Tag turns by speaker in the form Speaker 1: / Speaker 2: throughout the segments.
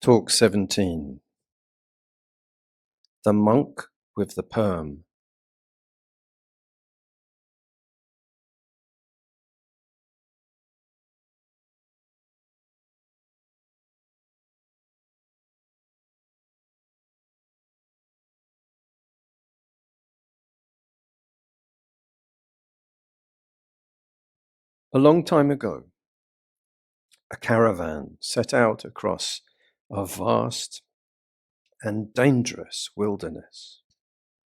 Speaker 1: Talk 17. The monk with the perm. A long time ago, a caravan set out across a vast and dangerous wilderness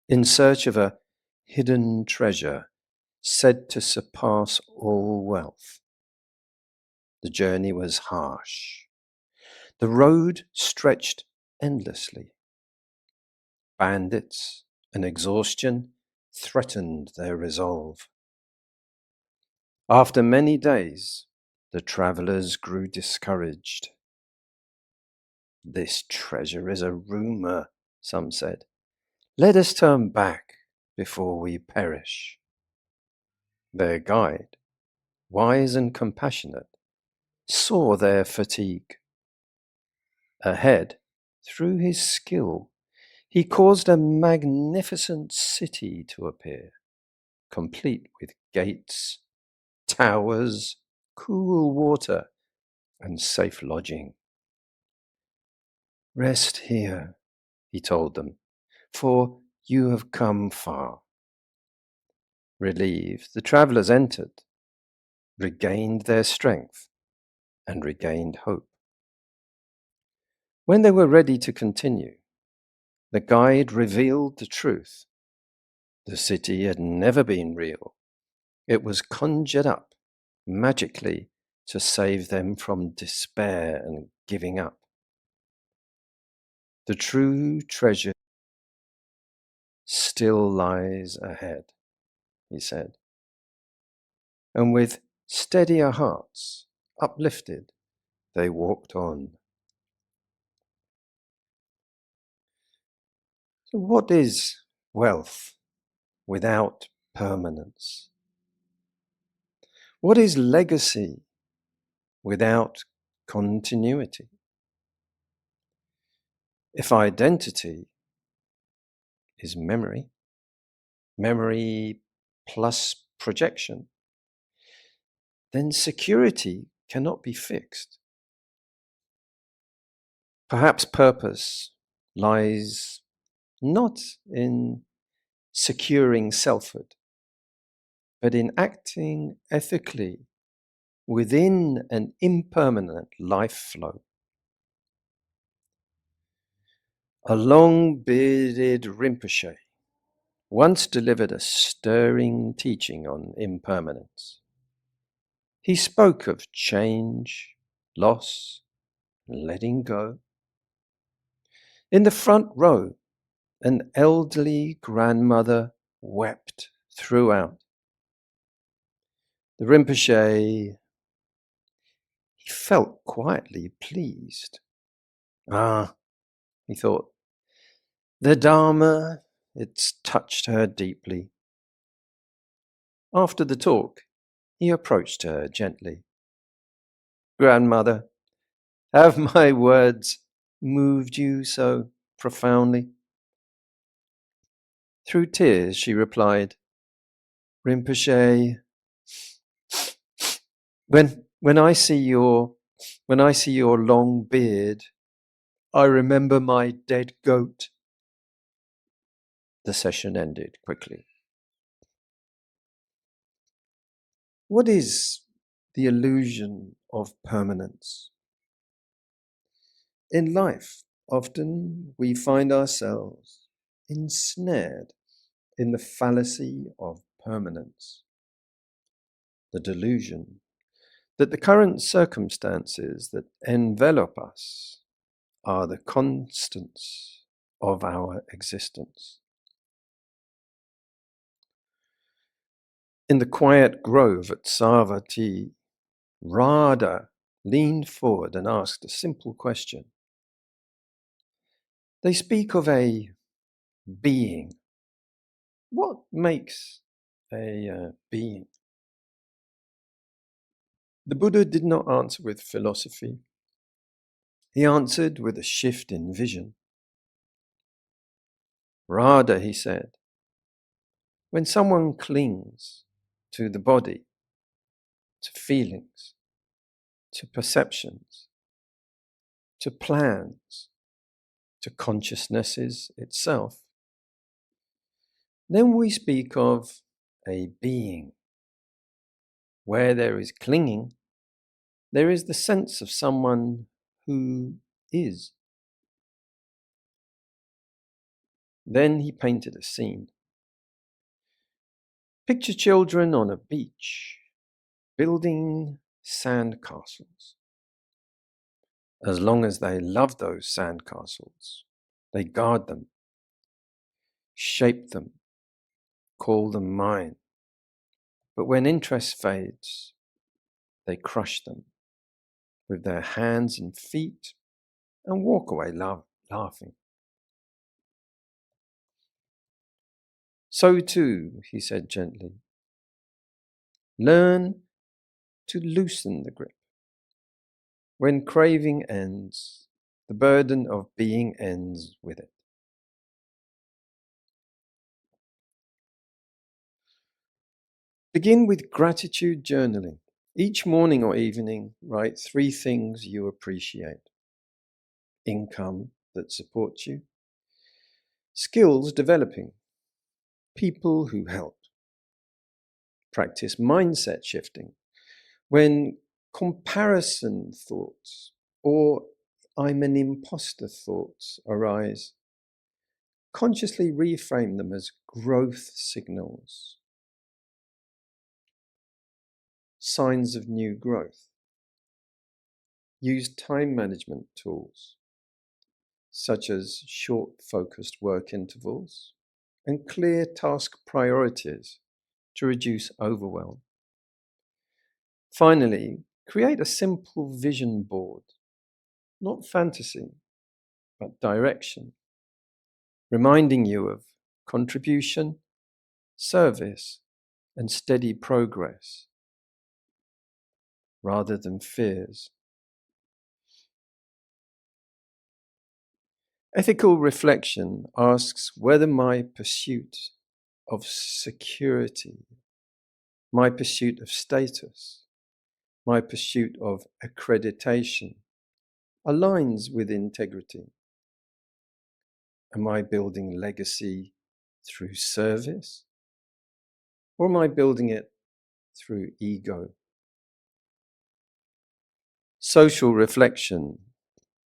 Speaker 1: in search of a hidden treasure said to surpass all wealth. The journey was harsh. The road stretched endlessly. Bandits and exhaustion threatened their resolve. After many days, the travelers grew discouraged. This treasure is a rumor, some said. Let us turn back before we perish. Their guide, wise and compassionate, saw their fatigue. Ahead, through his skill, he caused a magnificent city to appear, complete with gates, towers, cool water, and safe lodging. Rest here, he told them, for you have come far. Relieved, the travellers entered, regained their strength, and regained hope. When they were ready to continue, the guide revealed the truth. The city had never been real. It was conjured up magically to save them from despair and giving up. The true treasure still lies ahead, he said. And with steadier hearts, uplifted, they walked on. So what is wealth without permanence? What is legacy without continuity? If identity is memory, memory plus projection, then security cannot be fixed. Perhaps purpose lies not in securing selfhood, but in acting ethically within an impermanent life flow. A long-bearded Rinpoche once delivered a stirring teaching on impermanence. He spoke of change, loss, and letting go. In the front row, an elderly grandmother wept throughout. The Rinpoche, he felt quietly pleased. He thought, the Dharma, it's touched her deeply. After the talk, he approached her gently. Grandmother, have my words moved you so profoundly? Through tears, she replied, Rinpoche, when I see your long beard, I remember my dead goat. The session ended quickly. What is the illusion of permanence? In life, often we find ourselves ensnared in the fallacy of permanence, the delusion that the current circumstances that envelop us are the constants of our existence. In the quiet grove at Savatthi, Radha leaned forward and asked a simple question. They speak of a being. What makes a being? The Buddha did not answer with philosophy. He answered with a shift in vision. Rather, he said, when someone clings to the body, to feelings, to perceptions, to plans, to consciousnesses itself, then we speak of a being. Where there is clinging, there is the sense of someone who is. Then he painted a scene. Picture children on a beach, building sand castles. As long as they love those sand castles, they guard them, shape them, call them mine. But when interest fades, they crush them with their hands and feet and walk away laughing. So too, he said gently, learn to loosen the grip. When craving ends, the burden of being ends with it. Begin with gratitude journaling. Each morning or evening, write 3 things you appreciate. Income that supports you, skills developing, people who help. Practice mindset shifting. When comparison thoughts or I'm an imposter thoughts arise, consciously reframe them as growth signals, signs of new growth. Use time management tools, such as short focused work intervals and clear task priorities to reduce overwhelm. Finally, create a simple vision board, not fantasy, but direction, reminding you of contribution, service, and steady progress, rather than fears. Ethical reflection asks whether my pursuit of security, my pursuit of status, my pursuit of accreditation aligns with integrity. Am I building legacy through service, or am I building it through ego? Social reflection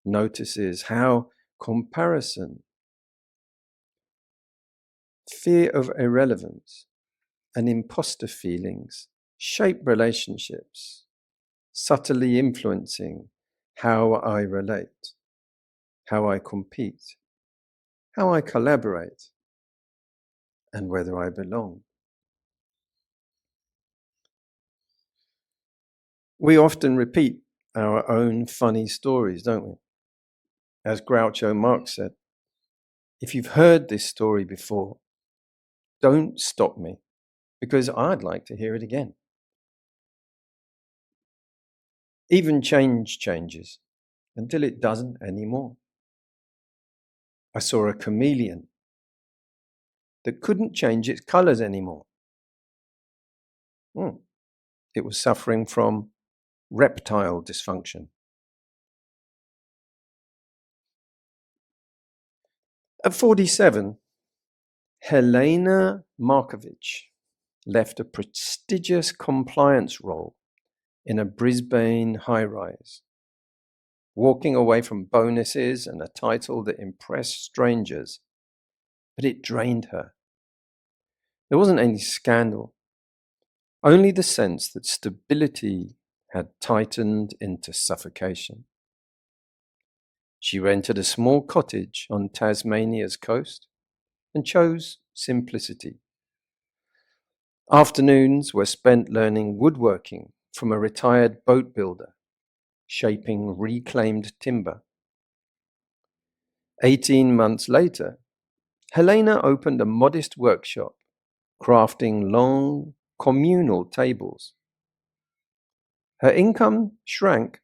Speaker 1: notices how comparison, fear of irrelevance, and imposter feelings shape relationships, subtly influencing how I relate, how I compete, how I collaborate, and whether I belong. We often repeat our own funny stories, don't we? As Groucho Marx said, if you've heard this story before, don't stop me, because I'd like to hear it again. Even change changes until it doesn't anymore. I saw a chameleon that couldn't change its colors anymore. It was suffering from reptile dysfunction. At 47, Helena Markovich left a prestigious compliance role in a Brisbane high-rise, walking away from bonuses and a title that impressed strangers, but it drained her. There wasn't any scandal, only the sense that stability had tightened into suffocation. She rented a small cottage on Tasmania's coast and chose simplicity. Afternoons were spent learning woodworking from a retired boat builder, shaping reclaimed timber. 18 months later, Helena opened a modest workshop, crafting long, communal tables. Her income shrank,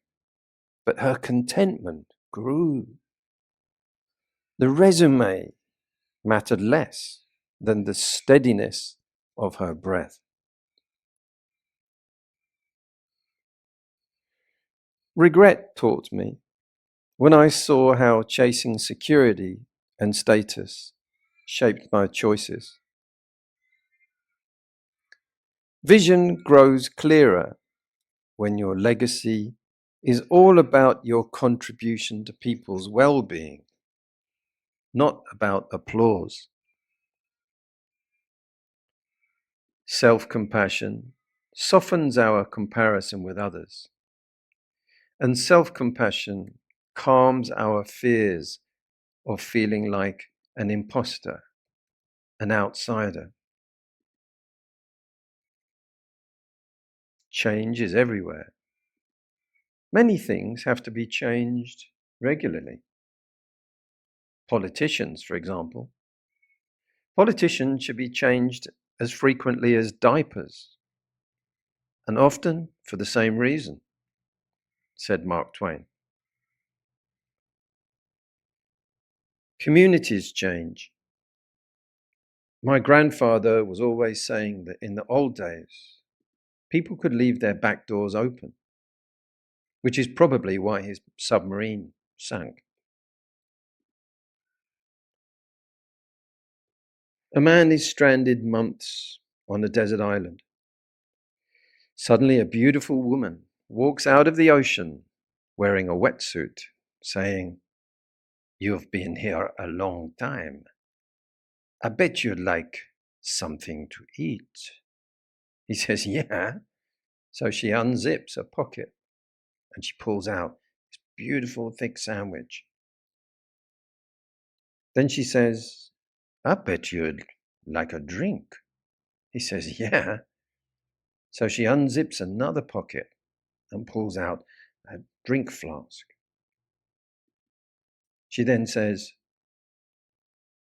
Speaker 1: but her contentment grew. The resume mattered less than the steadiness of her breath. Regret taught me when I saw how chasing security and status shaped my choices. Vision grows clearer when your legacy is all about your contribution to people's well-being, not about applause. Self-compassion softens our comparison with others, and self-compassion calms our fears of feeling like an imposter, an outsider. Change is everywhere. Many things have to be changed regularly. Politicians, for example. Politicians should be changed as frequently as diapers, and often for the same reason, said Mark Twain. Communities change. My grandfather was always saying that in the old days, people could leave their back doors open, which is probably why his submarine sank. A man is stranded months on a desert island. Suddenly, a beautiful woman walks out of the ocean wearing a wetsuit, saying, "You've been here a long time. I bet you'd like something to eat." He says, "Yeah." So she unzips a pocket and she pulls out this beautiful thick sandwich. Then she says, "I bet you'd like a drink." He says, "Yeah." So she unzips another pocket and pulls out a drink flask. She then says,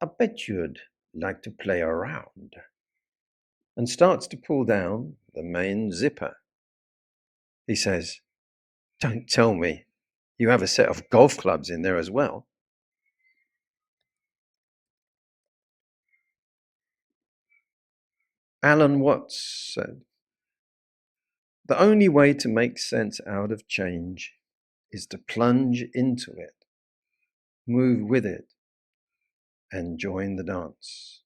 Speaker 1: "I bet you'd like to play around," and starts to pull down the main zipper. He says, "Don't tell me you have a set of golf clubs in there as well." Alan Watts said, "The only way to make sense out of change is to plunge into it, move with it, and join the dance."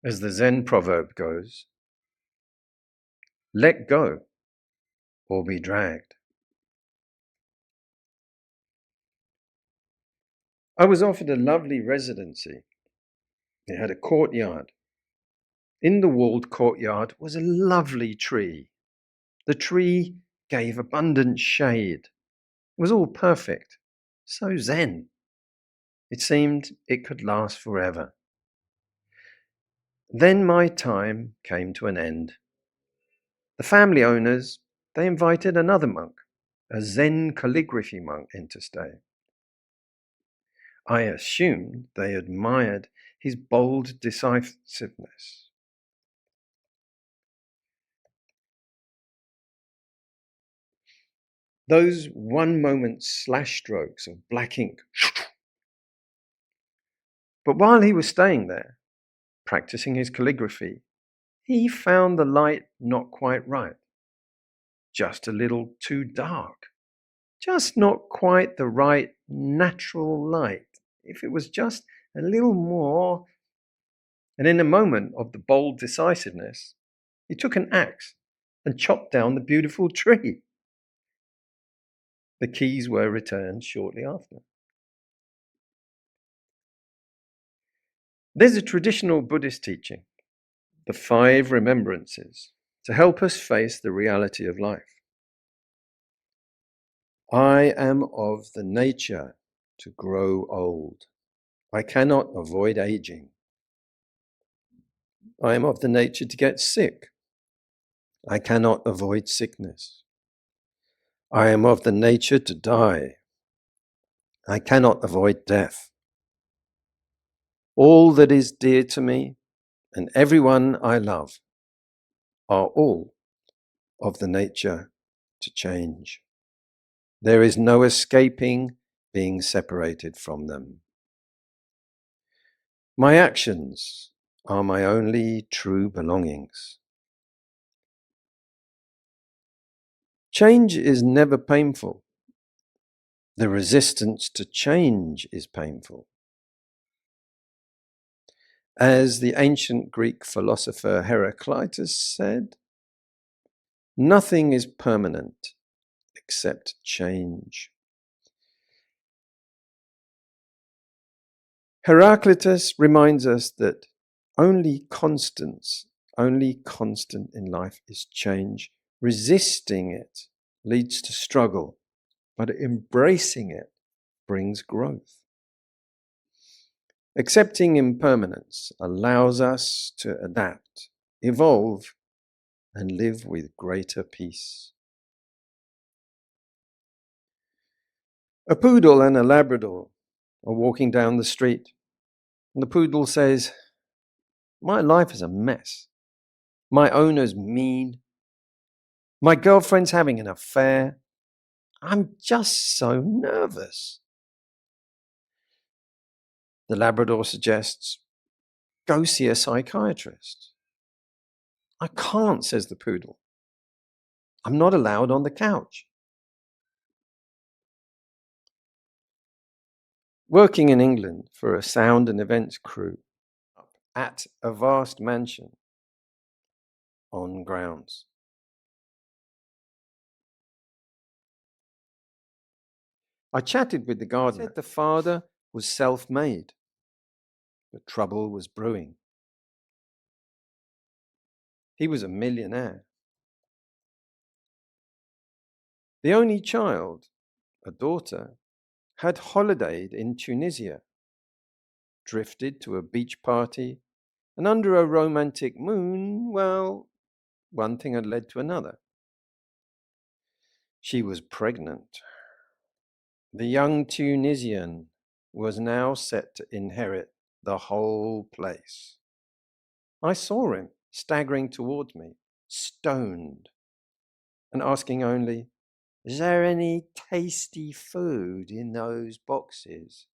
Speaker 1: As the Zen proverb goes, let go or be dragged. I was offered a lovely residency. It had a courtyard. In the walled courtyard was a lovely tree. The tree gave abundant shade. It was all perfect, so zen. It seemed it could last forever. Then my time came to an end. The family owners, they invited another monk, a Zen calligraphy monk, in to stay. I assumed they admired his bold decisiveness. Those one-moment slash strokes of black ink. But while he was staying there, practicing his calligraphy, he found the light not quite right. Just a little too dark. Just not quite the right natural light. If it was just a little more. And in a moment of the bold decisiveness, he took an axe and chopped down the beautiful tree. The keys were returned shortly after. There's a traditional Buddhist teaching, the 5 remembrances, to help us face the reality of life. I am of the nature to grow old. I cannot avoid aging. I am of the nature to get sick. I cannot avoid sickness. I am of the nature to die. I cannot avoid death. All that is dear to me and everyone I love are all of the nature to change. There is no escaping being separated from them. My actions are my only true belongings. Change is never painful. The resistance to change is painful. As the ancient Greek philosopher Heraclitus said, nothing is permanent except change. Heraclitus reminds us that only constant in life is change. Resisting it leads to struggle, but embracing it brings growth. Accepting impermanence allows us to adapt, evolve, and live with greater peace. A poodle and a Labrador are walking down the street, and the poodle says, "My life is a mess. My owner's mean. My girlfriend's having an affair. I'm just so nervous." The Labrador suggests, "Go see a psychiatrist." "I can't," says the poodle. "I'm not allowed on the couch." Working in England for a sound and events crew at a vast mansion on grounds. I chatted with the gardener. He said the father was self-made, but trouble was brewing. He was a millionaire. The only child, a daughter, had holidayed in Tunisia, drifted to a beach party, and under a romantic moon, well, one thing had led to another. She was pregnant. The young Tunisian was now set to inherit the whole place. I saw him staggering towards me, stoned, and asking only, "Is there any tasty food in those boxes?"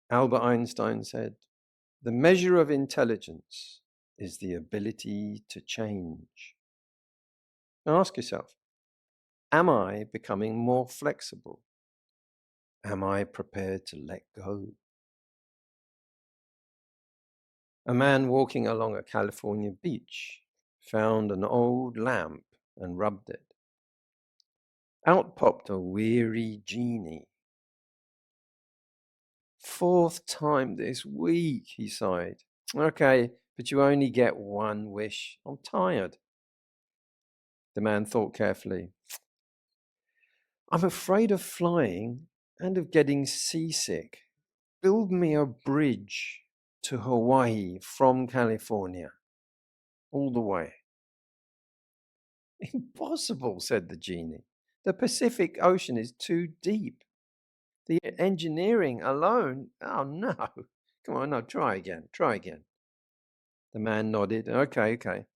Speaker 1: Albert Einstein said, "The measure of intelligence is the ability to change." Now ask yourself, am I becoming more flexible? Am I prepared to let go? A man walking along a California beach found an old lamp and rubbed it. Out popped a weary genie. "Fourth time this week," he sighed. "Okay, but you only get one wish. I'm tired." The man thought carefully. "I'm afraid of flying and of getting seasick. Build me a bridge to Hawaii from California, all the way." "Impossible," said the genie. "The Pacific Ocean is too deep. The engineering alone, oh no. Come on, no, try again. The man nodded. Okay.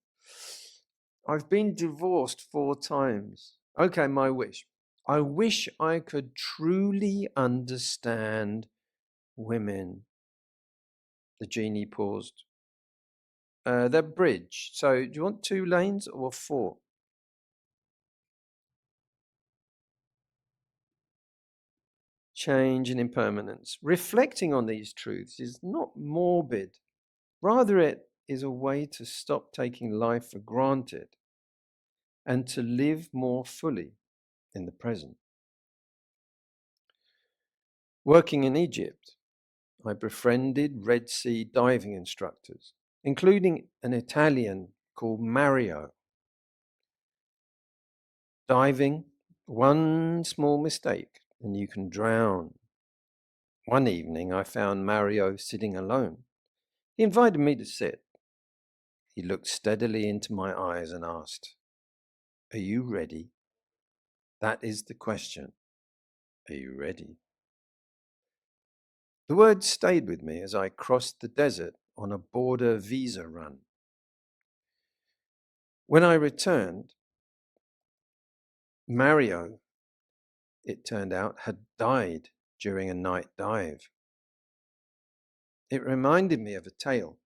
Speaker 1: "I've been divorced 4 times. Okay, my wish. I wish I could truly understand women." The genie paused. "The bridge. So do you want 2 lanes or 4? Change and impermanence. Reflecting on these truths is not morbid. Rather, it is a way to stop taking life for granted and to live more fully in the present. Working in Egypt, I befriended Red Sea diving instructors, including an Italian called Mario. Diving, one small mistake and you can drown. One evening I found Mario sitting alone. He invited me to sit. He looked steadily into my eyes and asked, "Are you ready? That is the question. Are you ready?" The words stayed with me as I crossed the desert on a border visa run. When I returned, Mario, it turned out, had died during a night dive. It reminded me of a tale.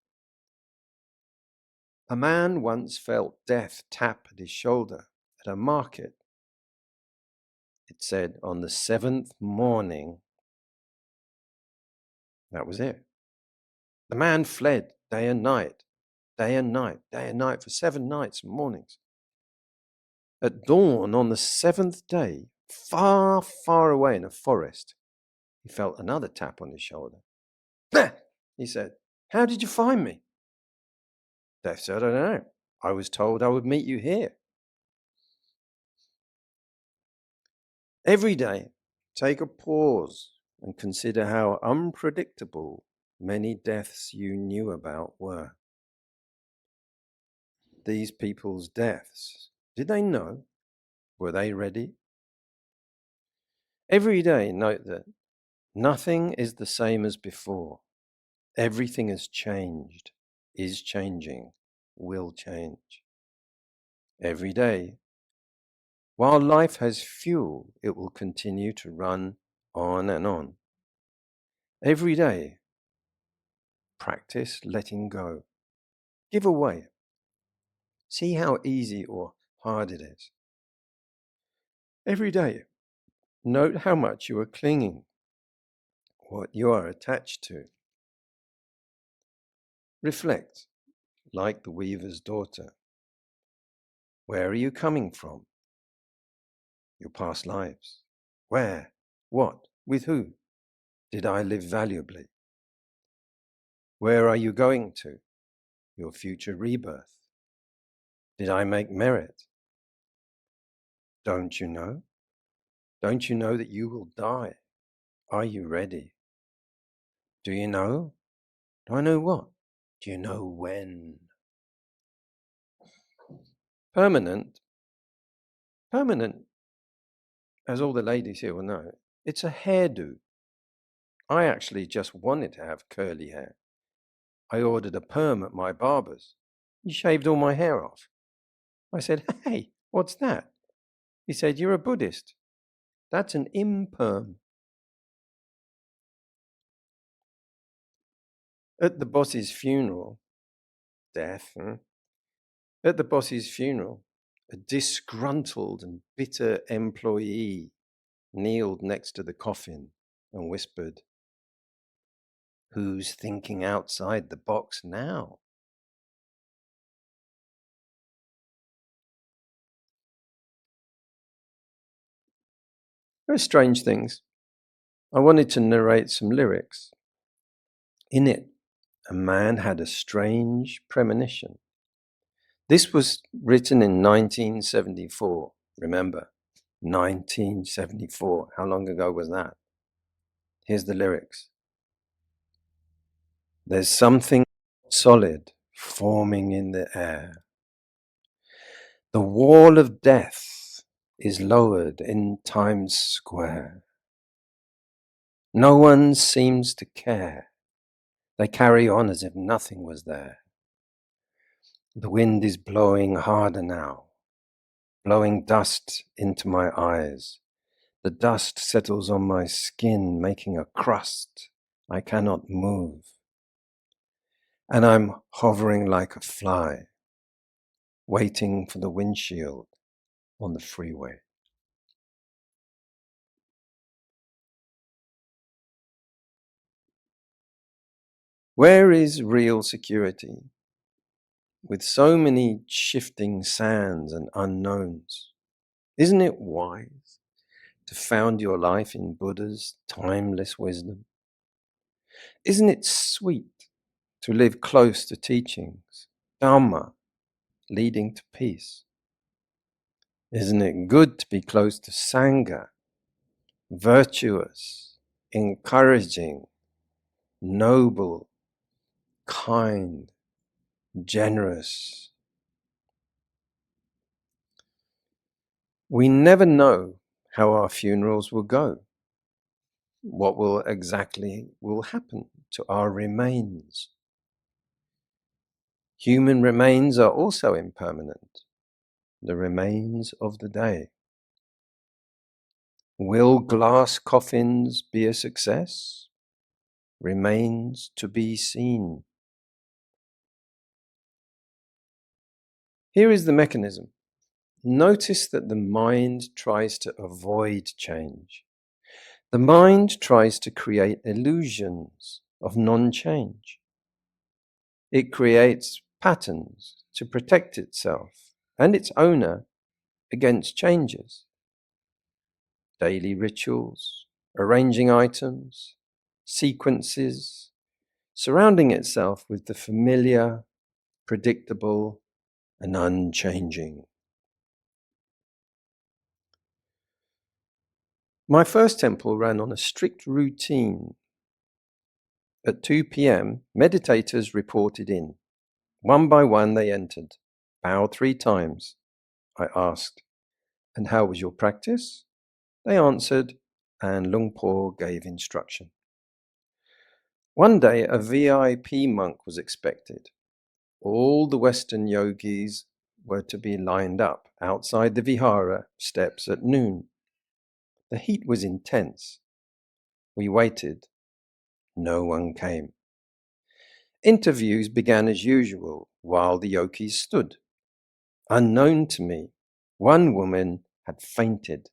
Speaker 1: A man once felt death tap at his shoulder at a market. It said, on the 7th morning. That was it. The man fled day and night, day and night, day and night for 7 nights and mornings. At dawn on the 7th day, far, far away in a forest, he felt another tap on his shoulder. He said, "How did you find me?" Death said, "I don't know. I was told I would meet you here." Every day, take a pause and consider how unpredictable many deaths you knew about were. These people's deaths, did they know? Were they ready? Every day, note that nothing is the same as before. Everything has changed, is changing, will change. Every day, while life has fuel, it will continue to run on and on. Every day, practice letting go. Give away. See how easy or hard it is. Every day, note how much you are clinging, what you are attached to. Reflect, like the weaver's daughter. Where are you coming from? Your past lives. Where? What? With who? Did I live valuably? Where are you going to? Your future rebirth. Did I make merit? Don't you know? Don't you know that you will die? Are you ready? Do you know? Do I know what? Do you know when? Permanent, as all the ladies here will know, it's a hairdo. I actually just wanted to have curly hair. I ordered a perm at my barber's. He shaved all my hair off. I said, "Hey, what's that?" He said, "You're a Buddhist. That's an imperm." At the boss's funeral, death, at the boss's funeral, a disgruntled and bitter employee kneeled next to the coffin and whispered, "Who's thinking outside the box now?" Very strange things. I wanted to narrate some lyrics. In it, a man had a strange premonition. This was written in 1974. Remember, 1974. How long ago was that? Here's the lyrics. There's something solid forming in the air. The wall of death is lowered in Times Square. No one seems to care. They carry on as if nothing was there. The wind is blowing harder now, blowing dust into my eyes. The dust settles on my skin, making a crust. I cannot move. And I'm hovering like a fly, waiting for the windshield on the freeway. Where is real security? With so many shifting sands and unknowns, isn't it wise to found your life in Buddha's timeless wisdom? Isn't it sweet to live close to teachings, Dhamma, leading to peace? Isn't it good to be close to Sangha, virtuous, encouraging, noble, kind, generous? We never know how our funerals will go. what will exactly happen to our remains? Human remains are also impermanent, the remains of the day. Will glass coffins be a success? Remains to be seen. Here is the mechanism. Notice that the mind tries to avoid change. The mind tries to create illusions of non-change. It creates patterns to protect itself and its owner against changes. Daily rituals, arranging items, sequences, surrounding itself with the familiar, predictable, and unchanging. My first temple ran on a strict routine. At 2 p.m., meditators reported in. One by one they entered, bowed 3 times. I asked, "And how was your practice?" They answered, and Luang Por gave instruction. One day a VIP monk was expected. All the Western yogis were to be lined up outside the vihara steps at noon. The heat was intense. We waited. No one came. Interviews began as usual while the yogis stood. Unknown to me, one woman had fainted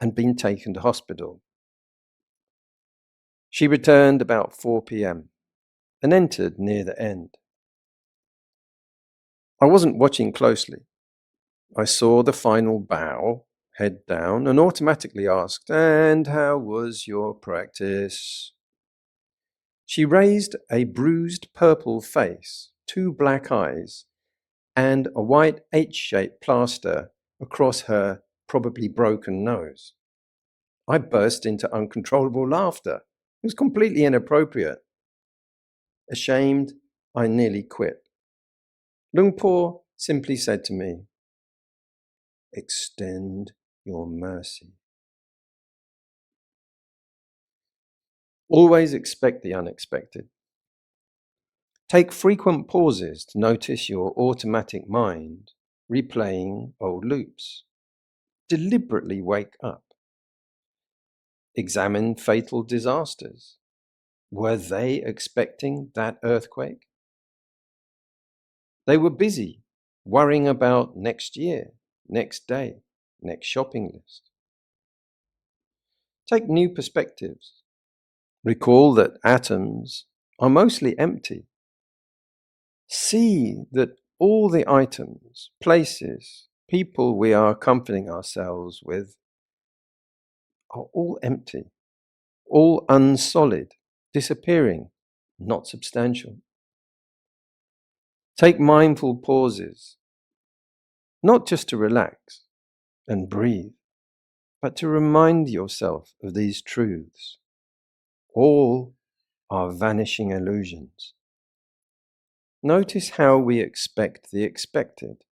Speaker 1: and been taken to hospital. She returned about 4 p.m. and entered near the end. I wasn't watching closely. I saw the final bow, head down, and automatically asked, "And how was your practice?" She raised a bruised purple face, 2 black eyes, and a white H-shaped plaster across her probably broken nose. I burst into uncontrollable laughter. It was completely inappropriate. Ashamed, I nearly quit. Luang Por simply said to me, "Extend your mercy." Always expect the unexpected. Take frequent pauses to notice your automatic mind replaying old loops. Deliberately wake up. Examine fatal disasters. Were they expecting that earthquake? They were busy worrying about next year, next day, next shopping list. Take new perspectives. Recall that atoms are mostly empty. See that all the items, places, people we are comforting ourselves with are all empty, all unsolid, disappearing, not substantial. Take mindful pauses, not just to relax and breathe, but to remind yourself of these truths. All are vanishing illusions. Notice how we expect the expected.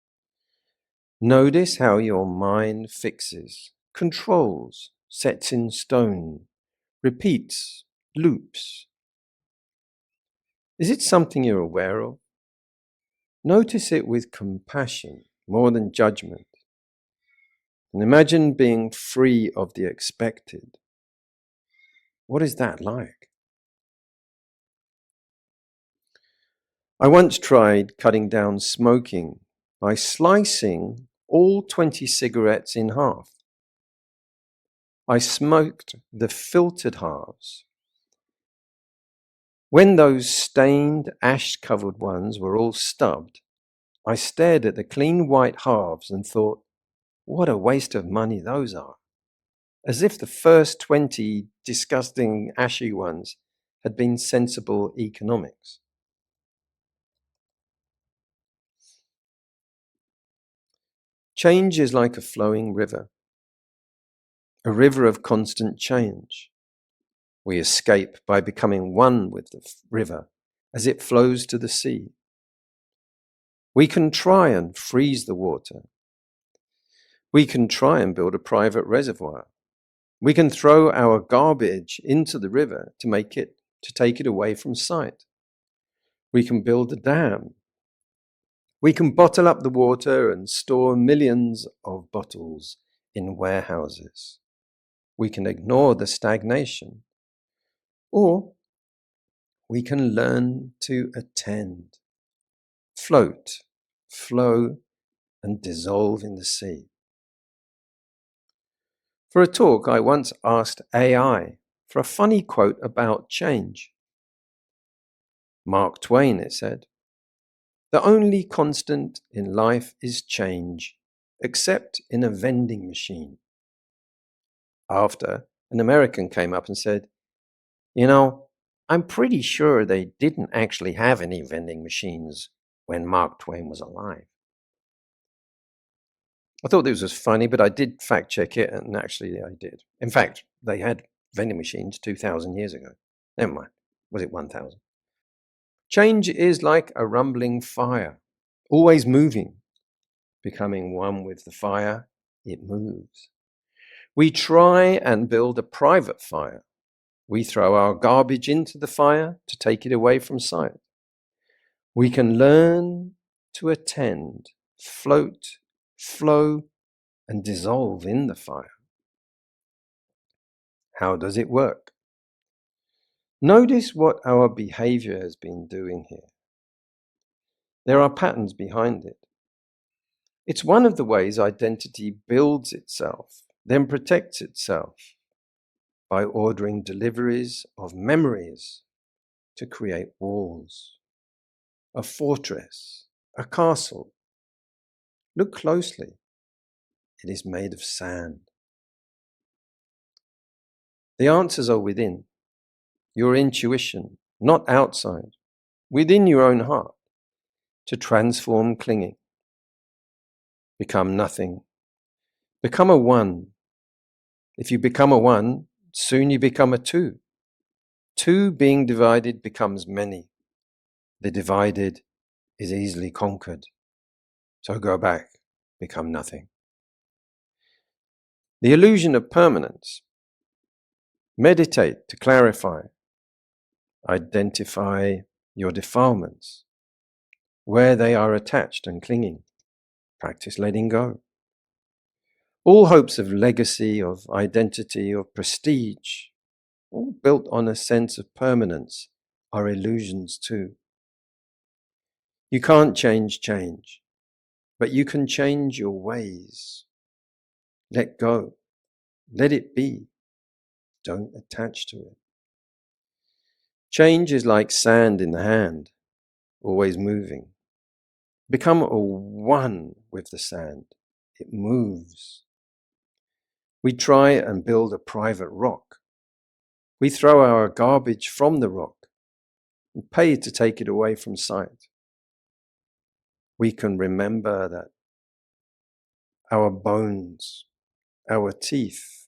Speaker 1: Notice how your mind fixes, controls, sets in stone, repeats, loops. Is it something you're aware of? Notice it with compassion more than judgment. And imagine being free of the expected. What is that like? I once tried cutting down smoking by slicing all 20 cigarettes in half. I smoked the filtered halves. When those stained, ash-covered ones were all stubbed, I stared at the clean white halves and thought, what a waste of money those are. As if the first 20 disgusting, ashy ones had been sensible economics. Change is like a flowing river, a river of constant change. We escape by becoming one with the river as it flows to the sea. We can try and freeze the water. We can try and build a private reservoir. We can throw our garbage into the river to take it away from sight. We can build a dam. We can bottle up the water and store millions of bottles in warehouses. We can ignore the stagnation. Or we can learn to attend, float, flow, and dissolve in the sea. For a talk, I once asked AI for a funny quote about change. Mark Twain, it said, "The only constant in life is change, except in a vending machine." After, an American came up and said, "You know, I'm pretty sure they didn't actually have any vending machines when Mark Twain was alive." I thought this was funny, but I did fact check it, and actually I did. In fact, they had vending machines 2,000 years ago. Never mind. Was it 1,000? Change is like a rumbling fire, always moving. Becoming one with the fire, it moves. We try and build a private fire. We throw our garbage into the fire to take it away from sight. We can learn to attend, float, flow, and dissolve in the fire. How does it work? Notice what our behavior has been doing here. There are patterns behind it. It's one of the ways identity builds itself, then protects itself by ordering deliveries of memories to create walls, a fortress, a castle. Look closely. It is made of sand. The answers are within, your intuition, not outside, within your own heart, to transform clinging. Become nothing. Become a one. If you become a one, soon you become a two. Two being divided becomes many. The divided is easily conquered. So go back, become nothing. The illusion of permanence. Meditate to clarify. Identify your defilements, where they are attached and clinging. Practice letting go. All hopes of legacy, of identity, of prestige, all built on a sense of permanence, are illusions too. You can't change change, but you can change your ways. Let go. Let it be. Don't attach to it. Change is like sand in the hand, always moving. Become a one with the sand. It moves. We try and build a private rock. We throw our garbage from the rock and pay to take it away from sight. We can remember that our bones, our teeth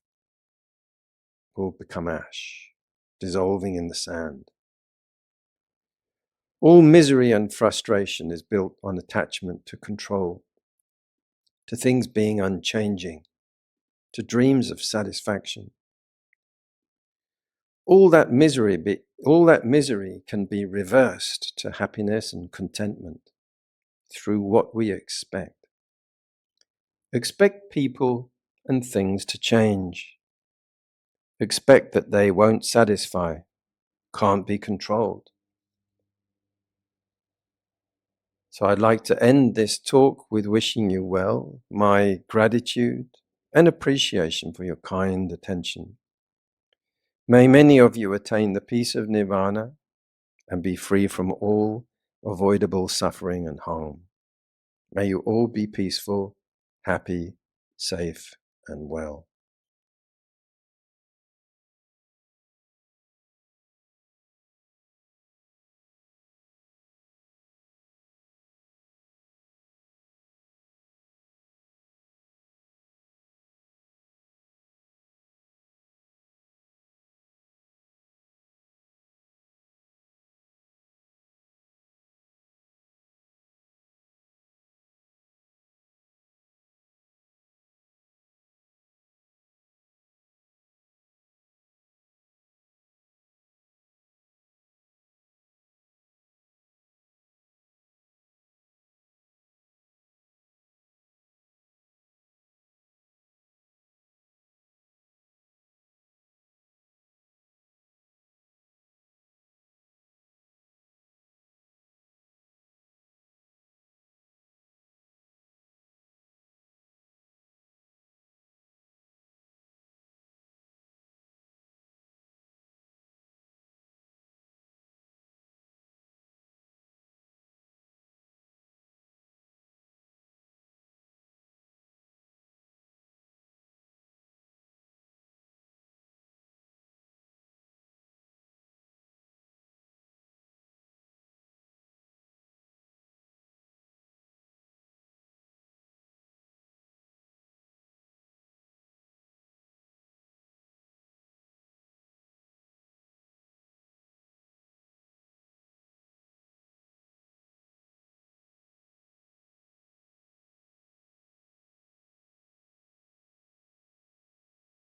Speaker 1: will become ash, dissolving in the sand. All misery and frustration is built on attachment to control, to things being unchanging, to dreams of satisfaction. All that misery can be reversed to happiness and contentment through what we expect. Expect people and things to change. Expect that they won't satisfy, can't be controlled. So I'd like to end this talk with wishing you well, my gratitude and appreciation for your kind attention. May many of you attain the peace of nirvana and be free from all avoidable suffering and harm. May you all be peaceful, happy, safe, and well.